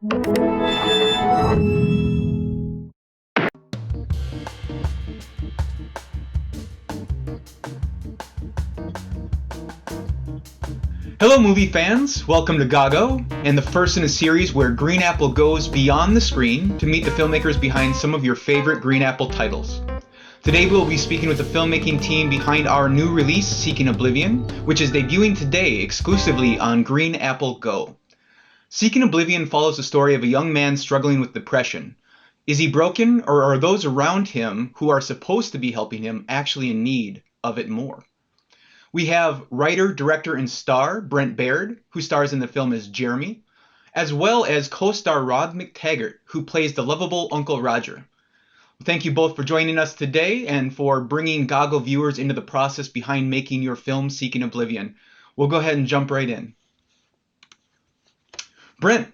Hello movie fans, welcome to GAGO, and the first in a series where GreenApple goes beyond the screen to meet the filmmakers behind some of your favorite GreenApple titles. Today we'll be speaking with the filmmaking team behind our new release, Seeking Oblivion, which is debuting today exclusively on GreenApple Go. Seeking Oblivion follows the story of a young man struggling with depression. Is he broken, or are those around him who are supposed to be helping him actually in need of it more? We have writer, director, and star BRENT, who stars in the film as Jeremy, as well as co-star Rod McTaggart, who plays the lovable Uncle Roger. Thank you both for joining us today and for bringing GAGO viewers into the process behind making your film Seeking Oblivion. We'll go ahead and jump right in. BRENT,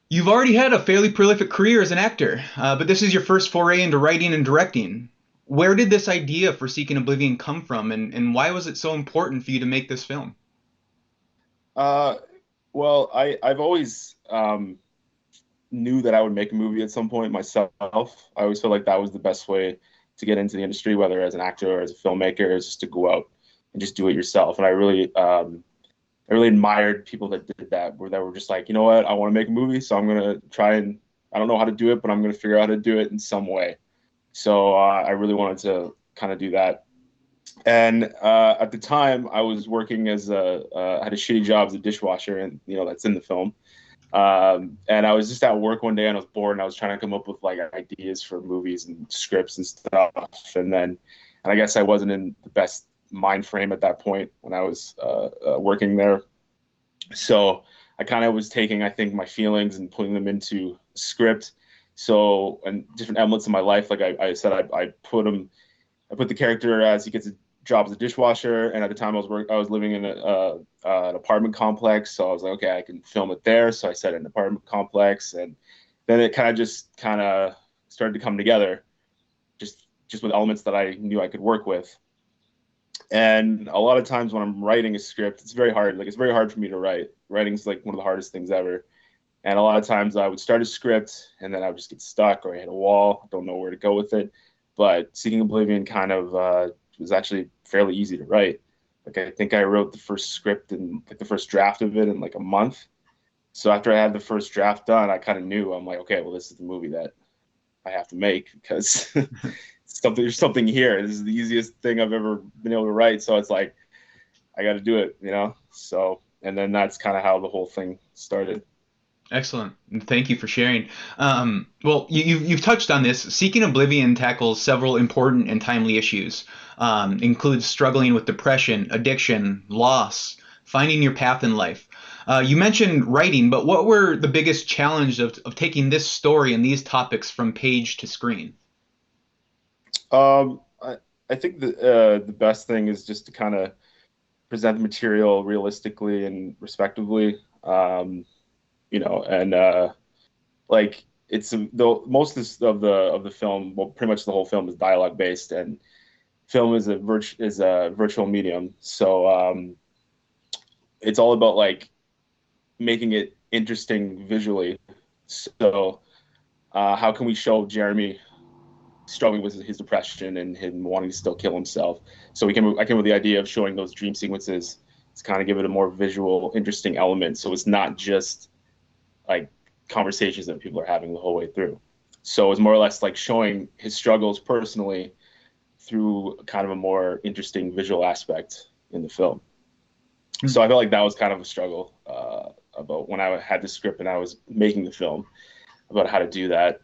you've already had a fairly prolific career as an actor, but this is your first foray into writing and directing. Where did this idea for Seeking Oblivion come from, and why was it so important for you to make this film? Well, I've always knew that I would make a movie at some point myself. I always felt like that was the best way to get into the industry, whether as an actor or as a filmmaker, is just to go out and just do it yourself. And I really admired people that did that, that were just like, you know what, I want to make a movie, so I'm gonna try, and I don't know how to do it, but I'm gonna figure out how to do it in some way. So I really wanted to kind of do that. And at the time, I was working as I had a shitty job as a dishwasher, and that's in the film. And I was just at work one day, and I was bored, and I was trying to come up with like ideas for movies and scripts and stuff. And I guess I wasn't in the best mind frame at that point when I was working there. So I kind of was taking, I think, my feelings and putting them into script. So, and different elements of my life, like I said, I put the character as he gets a job as a dishwasher, and at the time I was living in an apartment complex, so I was like, okay, I can film it there. So I set an apartment complex, and then it kind of started to come together, just with elements that I knew I could work with. And a lot of times when I'm writing a script, it's very hard. Like, it's very hard for me to write. Writing's like one of the hardest things ever. And a lot of times I would start a script and then I would just get stuck, or I hit a wall, don't know where to go with it. But Seeking Oblivion kind of was actually fairly easy to write. Like, I think I wrote the first script and like the first draft of it in like a month. So after I had the first draft done, I kind of knew, I'm like, okay, well, this is the movie that I have to make, because there's something here. This is the easiest thing I've ever been able to write. So it's like, I got to do it, So, and then that's kind of how the whole thing started. Excellent. Thank you for sharing. Well, you've touched on this. Seeking Oblivion tackles several important and timely issues, includes struggling with depression, addiction, loss, finding your path in life. You mentioned writing, but what were the biggest challenges of taking this story and these topics from page to screen? I think the best thing is just to kind of present the material realistically and respectively. Like, it's most of the film, well, pretty much the whole film is dialogue based, and film is a virtual medium. So it's all about like making it interesting visually. So how can we show Jeremy struggling with his depression and him wanting to still kill himself? So I came up with the idea of showing those dream sequences to kind of give it a more visual, interesting element. So it's not just like conversations that people are having the whole way through. So it's more or less like showing his struggles personally through kind of a more interesting visual aspect in the film. Mm-hmm. So I felt like that was kind of a struggle about when I had the script and I was making the film, about how to do that.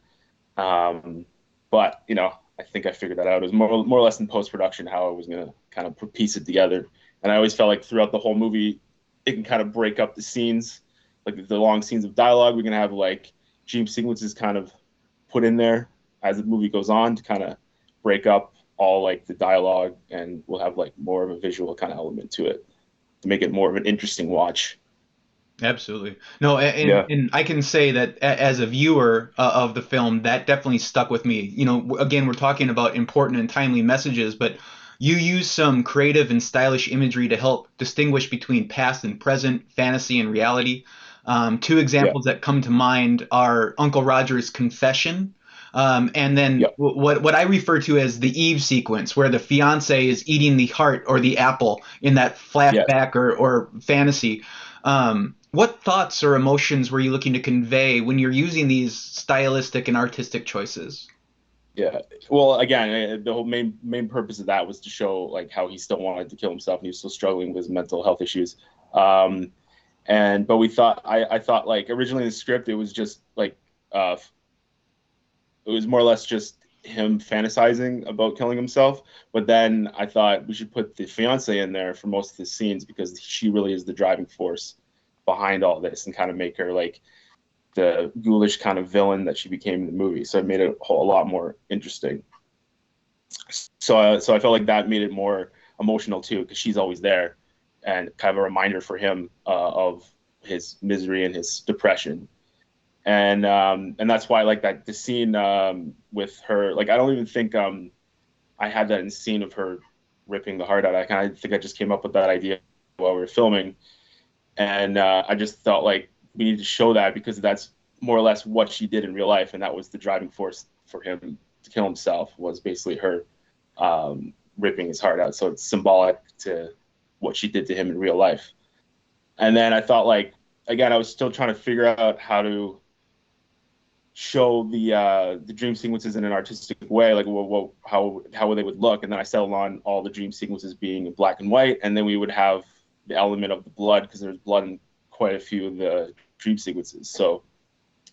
But I think I figured that out. It was more or less in post-production how I was going to kind of piece it together. And I always felt like throughout the whole movie, it can kind of break up the scenes. Like the long scenes of dialogue, we're going to have like dream sequences kind of put in there as the movie goes on to kind of break up all like the dialogue, and we'll have like more of a visual kind of element to it to make it more of an interesting watch. Absolutely. No, and I can say that as a viewer of the film, that definitely stuck with me. Again, we're talking about important and timely messages, but you use some creative and stylish imagery to help distinguish between past and present, fantasy and reality. Two Yeah. examples that come to mind are Uncle Roger's confession, and then Yeah. what I refer to as the Eve sequence, where the fiance is eating the heart or the apple in that Yes. flashback or fantasy. What thoughts or emotions were you looking to convey when you're using these stylistic and artistic choices? Yeah. Well, again, the whole main purpose of that was to show like how he still wanted to kill himself and he was still struggling with his mental health issues. Um, but we thought I thought like originally in the script it was just like uh, it was more or less just him fantasizing about killing himself. But then I thought we should put the fiance in there for most of the scenes because she really is the driving force behind all this and kind of make her like the ghoulish kind of villain that she became in the movie. So it made it a lot more interesting. So I felt like that made it more emotional too because she's always there and kind of a reminder for him of his misery and his depression. And that's why I like that the scene with her. Like I don't even think I had that in the scene of her ripping the heart out. I kind of think I just came up with that idea while we were filming, and I just felt like we need to show that because that's more or less what she did in real life, and that was the driving force for him to kill himself was basically her ripping his heart out. So it's symbolic to what she did to him in real life. And then I thought like again, I was still trying to figure out how to show the dream sequences in an artistic way, like how they would look, and then I settled on all the dream sequences being in black and white, and then we would have the element of the blood because there's blood in quite a few of the dream sequences. So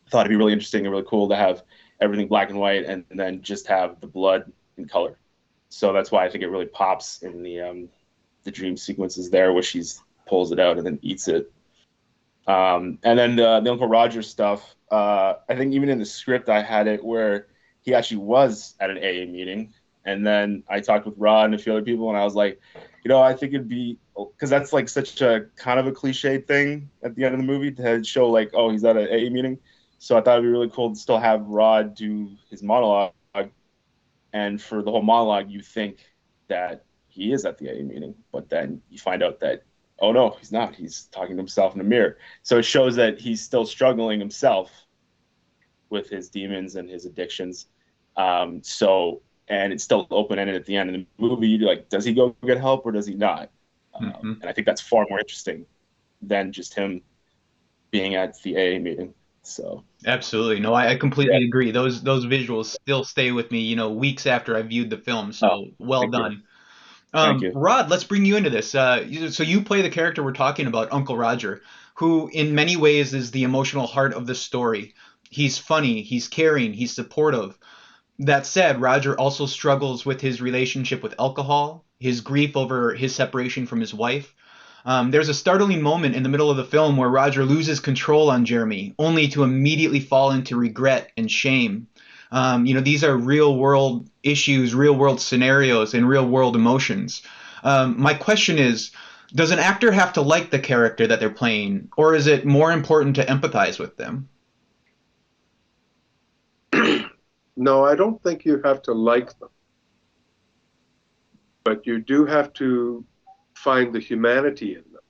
I thought it'd be really interesting and really cool to have everything black and white, and then just have the blood in color. So that's why I think it really pops in the dream sequences there, where she's pulls it out and then eats it. And then the Uncle Roger stuff, I think even in the script, I had it where he actually was at an AA meeting. And then I talked with Rod and a few other people, and I was like, I think it'd be, because that's like such a kind of a cliche thing at the end of the movie to show like, oh, he's at an AA meeting. So I thought it'd be really cool to still have Rod do his monologue. And for the whole monologue, you think that he is at the AA meeting, but then you find out that oh no, he's not. He's talking to himself in a mirror. So it shows that he's still struggling himself with his demons and his addictions. And it's still open ended at the end of the movie. You're like, does he go get help or does he not? Mm-hmm. And I think that's far more interesting than just him being at the AA meeting. So Absolutely. No, I yeah. completely agree. Those visuals still stay with me, weeks after I viewed the film. Oh, So well thank you. done. Thank you. Rod, let's bring you into this. So you play the character we're talking about, Uncle Roger, who in many ways is the emotional heart of the story. He's funny, he's caring, he's supportive. That said, Roger also struggles with his relationship with alcohol, his grief over his separation from his wife. There's a startling moment in the middle of the film where Roger loses control on Jeremy, only to immediately fall into regret and shame. These are real world issues, real world scenarios, and real world emotions. My question is, does an actor have to like the character that they're playing, or is it more important to empathize with them? No, I don't think you have to like them, but you do have to find the humanity in them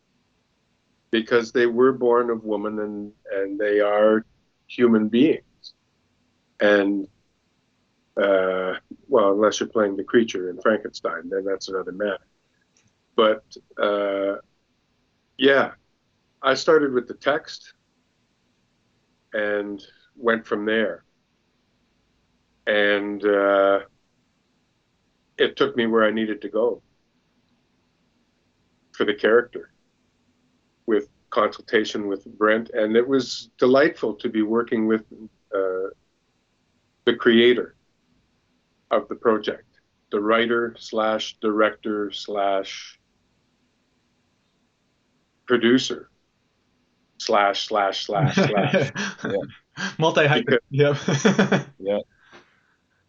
because they were born of woman and they are human beings. And well, unless you're playing the creature in Frankenstein, then that's another matter. But yeah, I started with the text and went from there. And it took me where I needed to go for the character with consultation with Brent. And it was delightful to be working with the creator of the project, the writer slash director slash producer slash. Yeah. Multi-hyphen. Yep. Yeah.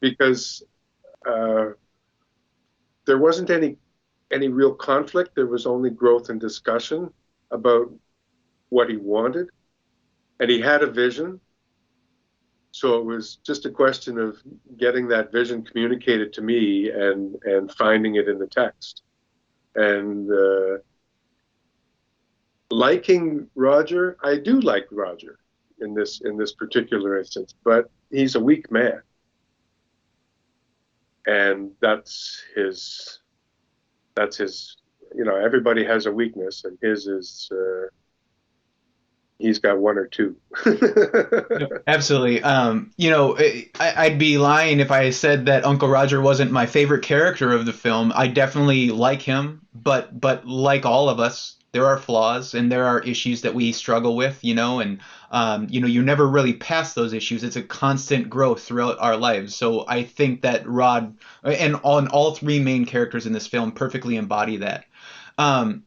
Because there wasn't any real conflict. There was only growth and discussion about what he wanted, and he had a vision. So it was just a question of getting that vision communicated to me and finding it in the text. And Liking Roger, I do like Roger in this particular instance, but he's a weak man, and that's his. You know, everybody has a weakness, and his is. He's got one or two. Absolutely. You know, I'd be lying if I said that Uncle Roger wasn't my favorite character of the film. I definitely like him, but like all of us, there are flaws and there are issues that we struggle with, you know, and you know, you never really pass those issues. It's a constant growth throughout our lives. So I think that Rod and all three main characters in this film perfectly embody that. Um,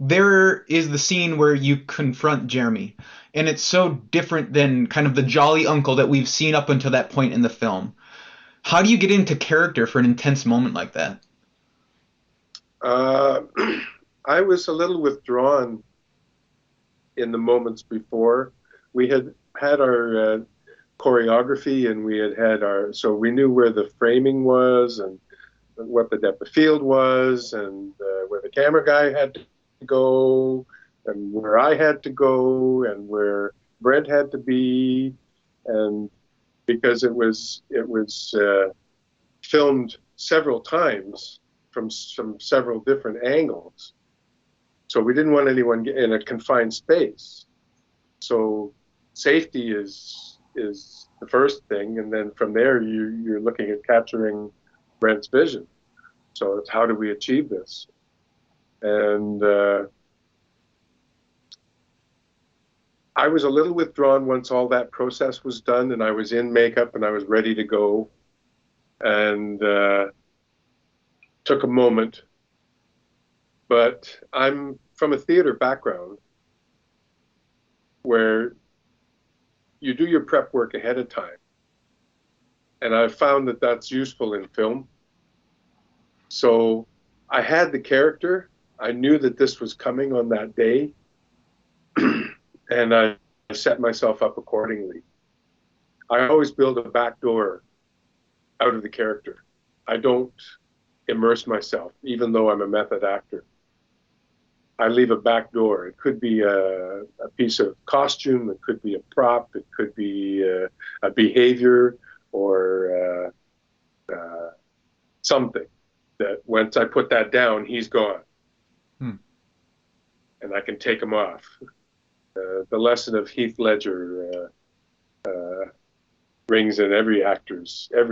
there is the scene where you confront Jeremy, and it's so different than kind of the jolly uncle that we've seen up until that point in the film. How do you get into character for an intense moment like that? Uh, I was a little withdrawn in the moments before. We had our choreography, and we had our, so we knew where the framing was and what the depth of field was, and where the camera guy had to go, and where I had to go, and where Brent had to be, and because it was filmed several times from several different angles, so we didn't want anyone in a confined space. So safety is the first thing, and then from there you're looking at capturing Brent's vision. So it's how do we achieve this? And I was a little withdrawn once all that process was done, and I was in makeup and I was ready to go, and took a moment. But I'm from a theater background where you do your prep work ahead of time, and I've found that that's useful in film. So I had the character. I knew that this was coming on that day, and I set myself up accordingly. I always build a back door out of the character. I don't immerse myself, even though I'm a method actor. I leave a back door. It could be a piece of costume, it could be a prop, it could be a behavior, or something that once I put that down, he's gone. And I can take him off. The lesson of Heath Ledger rings in every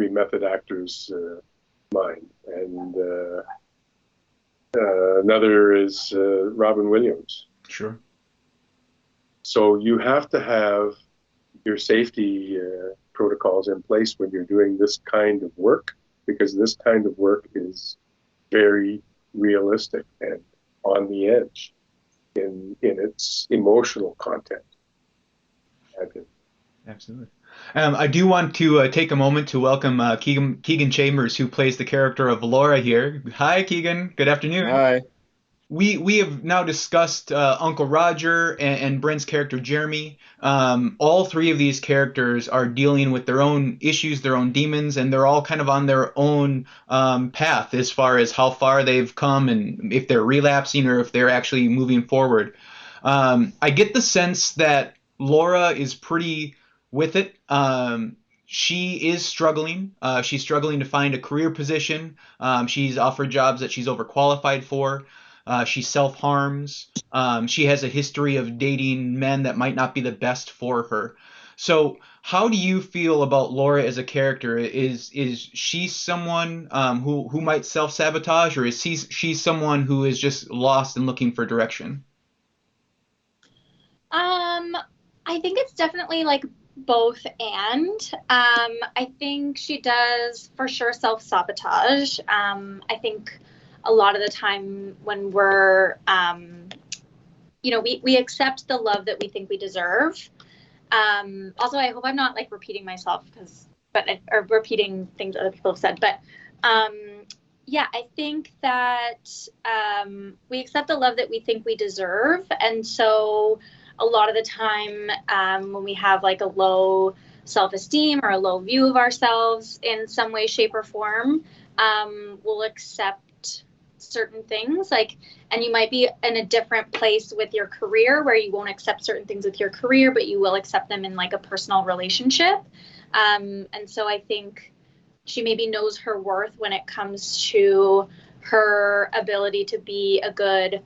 method actor's mind. And another is Robin Williams. Sure. So you have to have your safety protocols in place when you're doing this kind of work, because this kind of work is very realistic and on the edge in its emotional content. Absolutely. I do want to take a moment to welcome Keegan Chambers, who plays the character of Laura here. Hi, Keegan. Good afternoon. Hi. We have now discussed Uncle Roger and Brent's character Jeremy. All three of these characters are dealing with their own issues, their own demons, and they're all kind of on their own path as far as how far they've come and if they're relapsing or if they're actually moving forward. I get the sense that Laura is pretty with it. She is struggling. She's struggling to find a career position. She's offered jobs that she's overqualified for. She self-harms. She has a history of dating men that might not be the best for her. So how do you feel about Laura as a character? Is she someone who might self-sabotage, or is she someone who is just lost and looking for direction? I think it's definitely like both and. I think she does for sure self-sabotage. I think a lot of the time when we're, we accept the love that we think we deserve. Also, I hope I'm not like repeating myself or repeating things other people have said, but yeah, I think that we accept the love that we think we deserve. And so a lot of the time when we have like a low self-esteem or a low view of ourselves in some way, shape, or form, we'll accept certain things, like, and you might be in a different place with your career where you won't accept certain things with your career, but you will accept them in like a personal relationship. And so I think she maybe knows her worth when it comes to her ability to be a good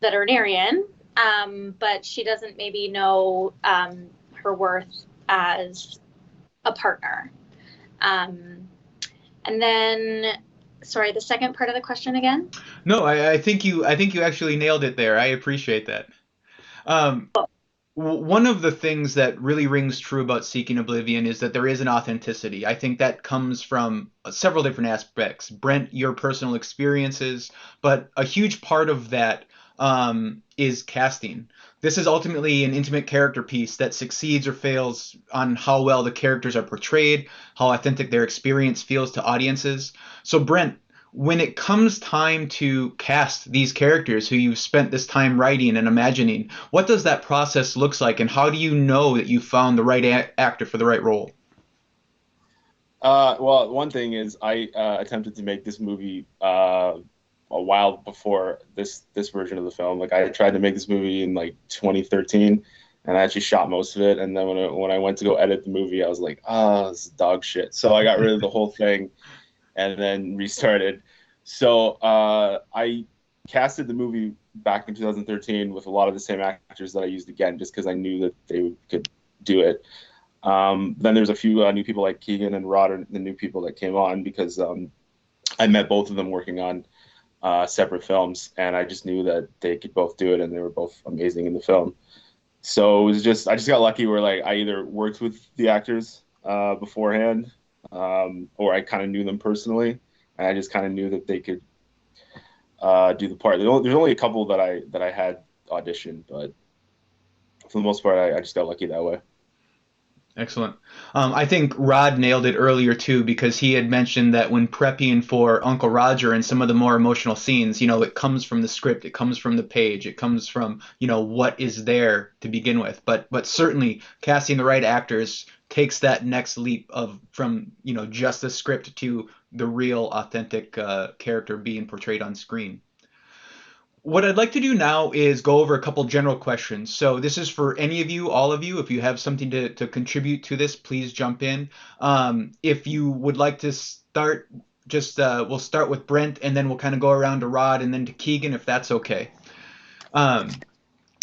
veterinarian, but she doesn't maybe know her worth as a partner. And then, sorry, the second part of the question again? No, I think you actually nailed it there. I appreciate that. One of the things that really rings true about Seeking Oblivion is that there is an authenticity. I think that comes from several different aspects. Brent, your personal experiences, but a huge part of that is casting. This is ultimately an intimate character piece that succeeds or fails on how well the characters are portrayed, how authentic their experience feels to audiences. So Brent, when it comes time to cast these characters who you've spent this time writing and imagining, what does that process look like, and how do you know that you found the right actor for the right role? Well, one thing is I attempted to make this movie a while before this version of the film. Like, I tried to make this movie in like 2013, and I actually shot most of it. And then when I went to go edit the movie, I was like, oh, this is dog shit. So I got rid of the whole thing and then restarted. So I casted the movie back in 2013 with a lot of the same actors that I used again, just because I knew that they could do it. Then there's a few new people like Keegan and Rod are the new people that came on because I met both of them working on separate films, and I just knew that they could both do it, and they were both amazing in the film. So it was just, I just got lucky where like I either worked with the actors beforehand, or I kind of knew them personally, and I just kind of knew that they could do the part. There's only a couple that I had audition, but for the most part, I just got lucky that way. Excellent. I think Rod nailed it earlier too, because he had mentioned that when prepping for Uncle Roger and some of the more emotional scenes, it comes from the script, it comes from the page, it comes from, what is there to begin with. But certainly casting the right actors takes that next leap from just the script to the real authentic character being portrayed on screen. What I'd like to do now is go over a couple general questions. So this is for any of you, all of you. If you have something to contribute to this, please jump in. If you would like to start, just we'll start with Brent, and then we'll kind of go around to Rod and then to Keegan, if that's okay. And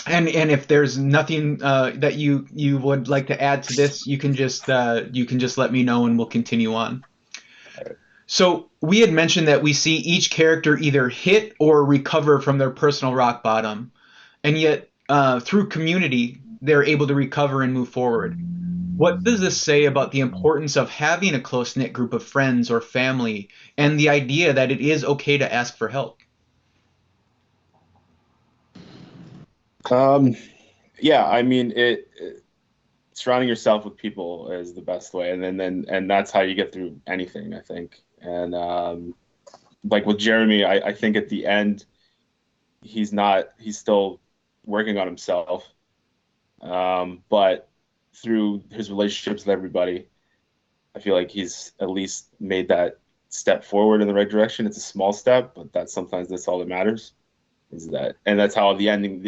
if there's nothing that you would like to add to this, you can just let me know and we'll continue on. So we had mentioned that we see each character either hit or recover from their personal rock bottom, and yet through community, they're able to recover and move forward. What does this say about the importance of having a close-knit group of friends or family, and the idea that it is okay to ask for help? Yeah, I mean, surrounding yourself with people is the best way, and that's how you get through anything, I think. And like with Jeremy, I think at the end he's still working on himself, but through his relationships with everybody, I feel like he's at least made that step forward in the right direction. It's a small step, but sometimes that's all that matters. And that's how the ending.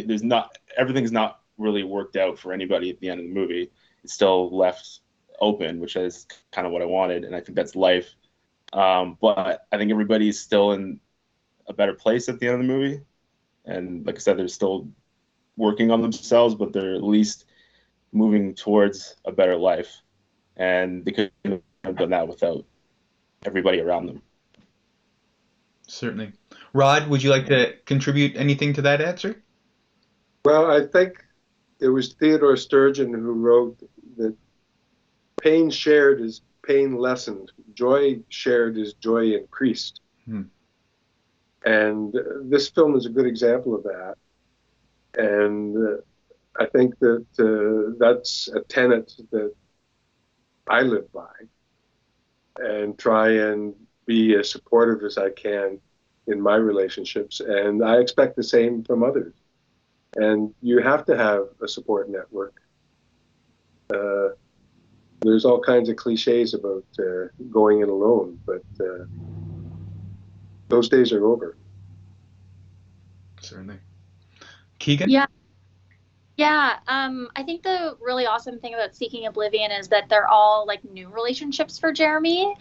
Everything's not really worked out for anybody at the end of the movie. It's still left open, which is kind of what I wanted, and I think that's life. But I think everybody's still in a better place at the end of the movie. And like I said, they're still working on themselves, but they're at least moving towards a better life. And they couldn't have done that without everybody around them. Certainly. Rod, would you like to contribute anything to that answer? Well, I think it was Theodore Sturgeon who wrote that pain shared is pain lessened, joy shared is joy increased. And this film is a good example of that. And I think that that's a tenet that I live by, and try and be as supportive as I can in my relationships. And I expect the same from others. And you have to have a support network. There's all kinds of cliches about going it alone, but those days are over. Certainly. Keegan? Yeah. Yeah, I think the really awesome thing about Seeking Oblivion is that they're all like new relationships for Jeremy.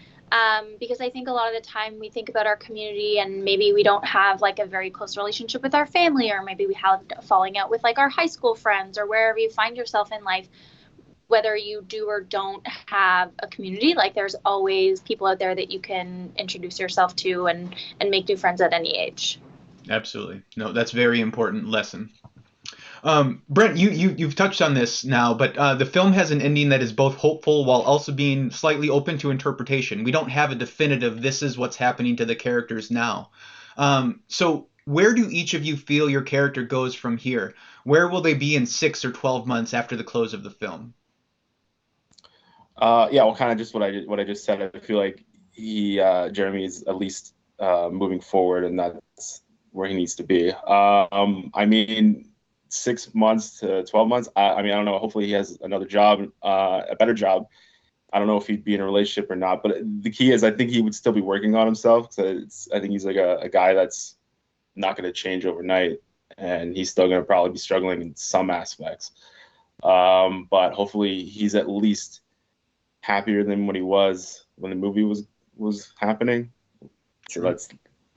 Because I think a lot of the time we think about our community and maybe we don't have like a very close relationship with our family, or maybe we have a falling out with like our high school friends or wherever you find yourself in life. Whether you do or don't have a community, like there's always people out there that you can introduce yourself to and make new friends at any age. Absolutely. No, that's a very important lesson. Brent, you've touched on this now, but the film has an ending that is both hopeful while also being slightly open to interpretation. We don't have a definitive, this is what's happening to the characters now. So where do each of you feel your character goes from here? Where will they be in 6 or 12 months after the close of the film? Yeah, well, kind of just what I just said. I feel like Jeremy is at least moving forward, and that's where he needs to be. I mean, 6 months to 12 months. I mean, I don't know. Hopefully, he has another job, a better job. I don't know if he'd be in a relationship or not. But the key is, I think he would still be working on himself. I think he's like a guy that's not going to change overnight, and he's still going to probably be struggling in some aspects. But hopefully, he's at least happier than what he was when the movie was happening. So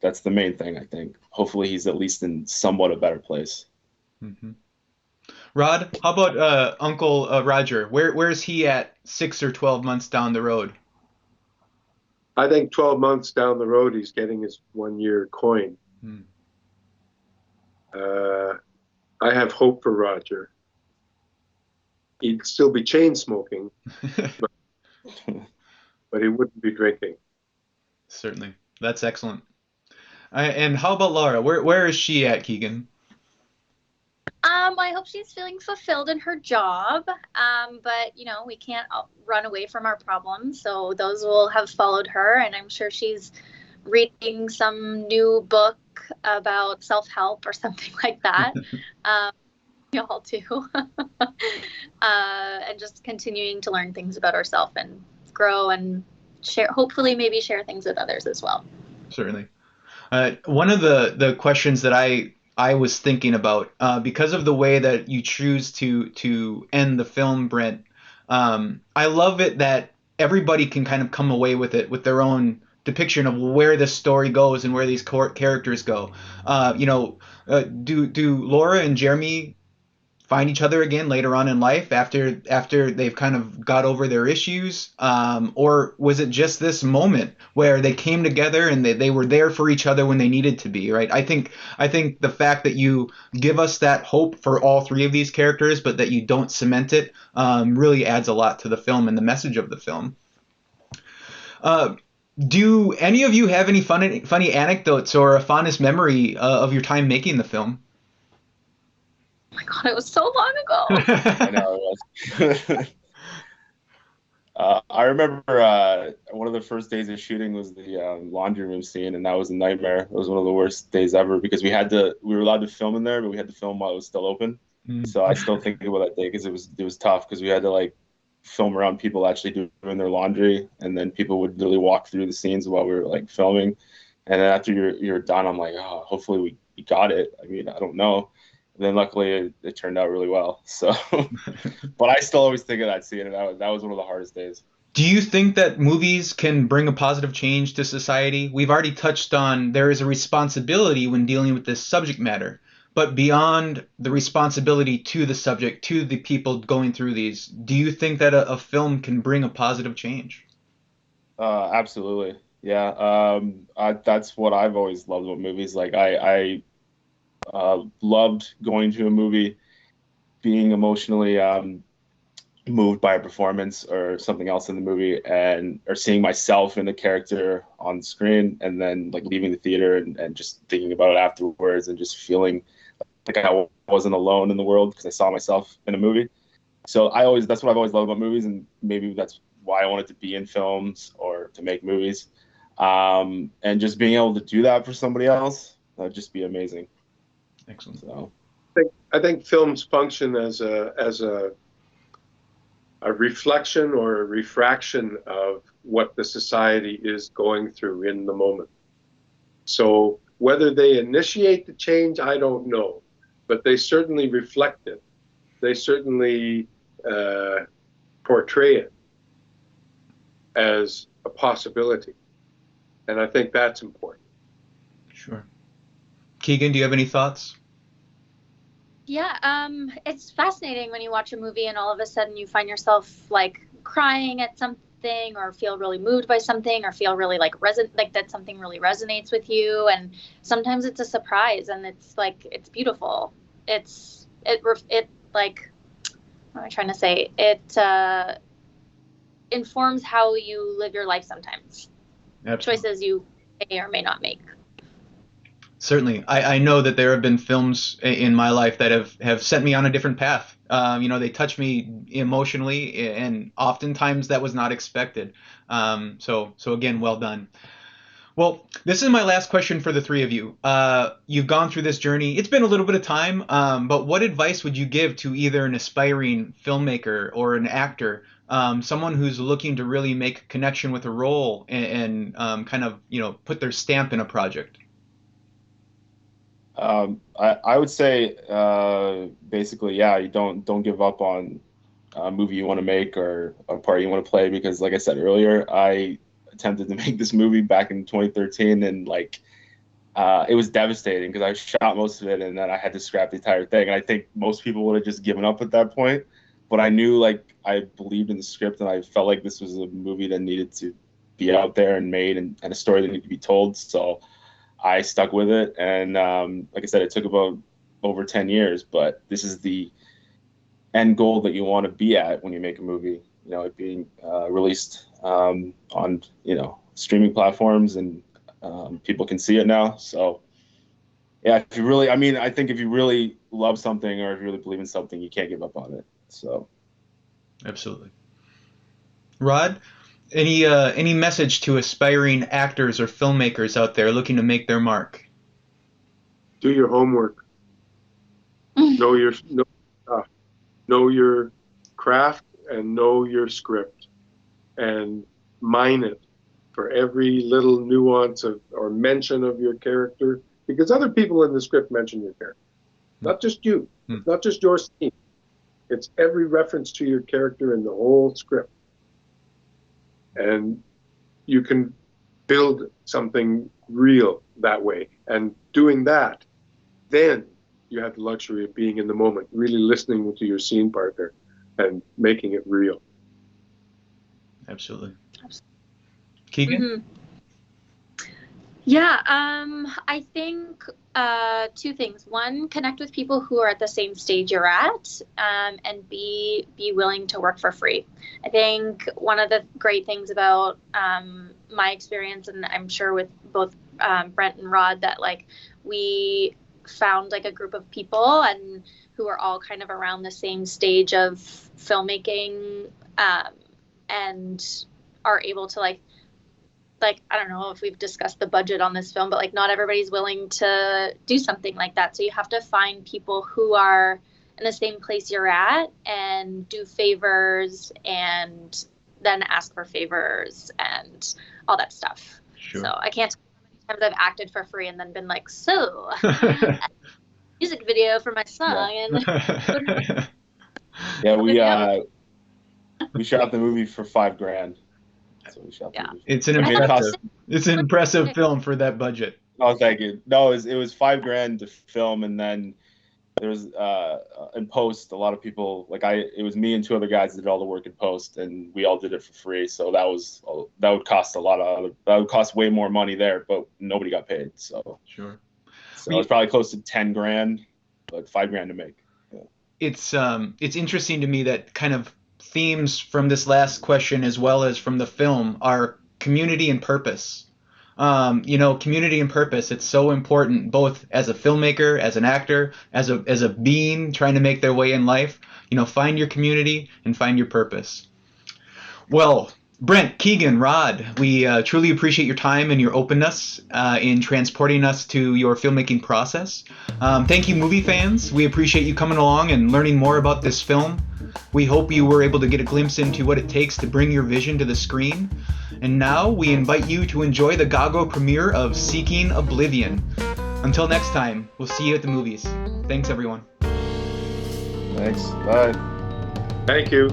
that's the main thing, I think. Hopefully he's at least in somewhat a better place. Mm-hmm. Rod, how about Uncle Roger? Where is he at 6 or 12 months down the road? I think 12 months down the road, he's getting his 1-year coin. I have hope for Roger. He'd still be chain smoking, but he wouldn't be drinking. Certainly. That's excellent. And how about Laura? Where is she at, Keegan? I hope she's feeling fulfilled in her job. But you know, we can't run away from our problems, so those will have followed her, and I'm sure she's reading some new book about self-help or something like that. We all do. And just continuing to learn things about ourselves and grow and share, hopefully maybe share things with others as well. Certainly. One of the questions that I was thinking about, because of the way that you choose to end the film, Brent, I love it that everybody can kind of come away with it with their own depiction of where this story goes and where these characters go. Do Laura and Jeremy find each other again later on in life after they've kind of got over their issues, or was it just this moment where they came together and they were there for each other when they needed to be, right? I think the fact that you give us that hope for all three of these characters, but that you don't cement it, really adds a lot to the film and the message of the film. Do any of you have any funny anecdotes or a fondest memory of your time making the film? Oh my God, it was so long ago. I know it was. I remember one of the first days of shooting was the laundry room scene, and that was a nightmare. It was one of the worst days ever because we were allowed to film in there, but we had to film while it was still open. So I still think about that day because it was tough because we had to like film around people actually doing their laundry, and then people would literally walk through the scenes while we were like filming. And then after you're done, I'm like, oh, hopefully we got it. I mean, I don't know. And then luckily it turned out really well. So, but I still always think of that scene, and that was one of the hardest days. Do you think that movies can bring a positive change to society? We've already touched on there is a responsibility when dealing with this subject matter, but beyond the responsibility to the subject, to the people going through these, do you think that a film can bring a positive change? Absolutely. Yeah. That's what I've always loved about movies. Like I loved going to a movie, being emotionally moved by a performance or something else in the movie, or seeing myself in the character on screen, and then like leaving the theater and just thinking about it afterwards and just feeling like I wasn't alone in the world because I saw myself in a movie. So that's what I've always loved about movies, and maybe that's why I wanted to be in films or to make movies. And just being able to do that for somebody else, that would just be amazing. Excellent. So I think films function as a reflection or a refraction of what the society is going through in the moment. So Whether they initiate the change, I don't know, but they certainly reflect it. They certainly portray it as a possibility. And I think that's important. Sure. Keegan, do you have any thoughts? Yeah, it's fascinating when you watch a movie and all of a sudden you find yourself like crying at something, or feel really moved by something, or feel really like that something really resonates with you. And sometimes it's a surprise, and it's like, it's beautiful. It like, what am I trying to say? It informs how you live your life sometimes. Absolutely. Choices you may or may not make. Certainly. I know that there have been films in my life that have sent me on a different path. They touch me emotionally, and oftentimes that was not expected. So again, well done. Well, this is my last question for the three of you. You've gone through this journey. It's been a little bit of time, but what advice would you give to either an aspiring filmmaker or an actor, someone who's looking to really make a connection with a role and kind of, put their stamp in a project? I would say basically, yeah, you don't give up on a movie you want to make or a part you want to play, because like I said earlier, I attempted to make this movie back in 2013, and it was devastating because I shot most of it and then I had to scrap the entire thing. And I think most people would have just given up at that point, but I knew I believed in the script, and I felt like this was a movie that needed to be out there and made, and a story that needed to be told. So I stuck with it, and like I said, it took about over 10 years, but this is the end goal that you want to be at when you make a movie. It being released on streaming platforms, and people can see it now. So yeah, I think if you really love something, or if you really believe in something, you can't give up on it. So absolutely. Rod, any message to aspiring actors or filmmakers out there looking to make their mark? Do your homework. Know your stuff. Know your craft, and know your script, and mine it for every little nuance or mention of your character, because other people in the script mention your character, not just you. It's not just your scene. It's every reference to your character in the whole script. And you can build something real that way. And doing that, then you have the luxury of being in the moment, really listening to your scene partner and making it real. Absolutely. Keegan? Mm-hmm. Yeah, I think two things. One, connect with people who are at the same stage you're at, and be willing to work for free. I think one of the great things about my experience, and I'm sure with both Brent and Rod, that we found a group of people and who are all kind of around the same stage of filmmaking, and are able to I don't know if we've discussed the budget on this film, but not everybody's willing to do something like that. So you have to find people who are in the same place you're at and do favors, and then ask for favors and all that stuff. Sure. So I can't tell you how many times I've acted for free and then been so music video for my song. Yeah. And we shot the movie for $5,000. So we shot the movie. It's an impressive film for that budget. Oh, thank you. No, it was $5,000 to film, and then there was in post a lot of people. It was me and two other guys that did all the work in post, and we all did it for free. So that would cost that would cost way more money there, but nobody got paid. So sure. So it's probably close to $10,000, but $5,000 to make. Yeah. It's interesting to me that kind of themes from this last question, as well as from the film, are community and purpose. Community and purpose, it's so important, both as a filmmaker, as an actor, as a being trying to make their way in life. Find your community and find your purpose. Well, Brent, Keegan, Rod, we truly appreciate your time and your openness in transporting us to your filmmaking process. Thank you, movie fans. We appreciate you coming along and learning more about this film. We hope you were able to get a glimpse into what it takes to bring your vision to the screen. And now we invite you to enjoy the GAGO premiere of Seeking Oblivion. Until next time, we'll see you at the movies. Thanks, everyone. Thanks. Bye. Thank you.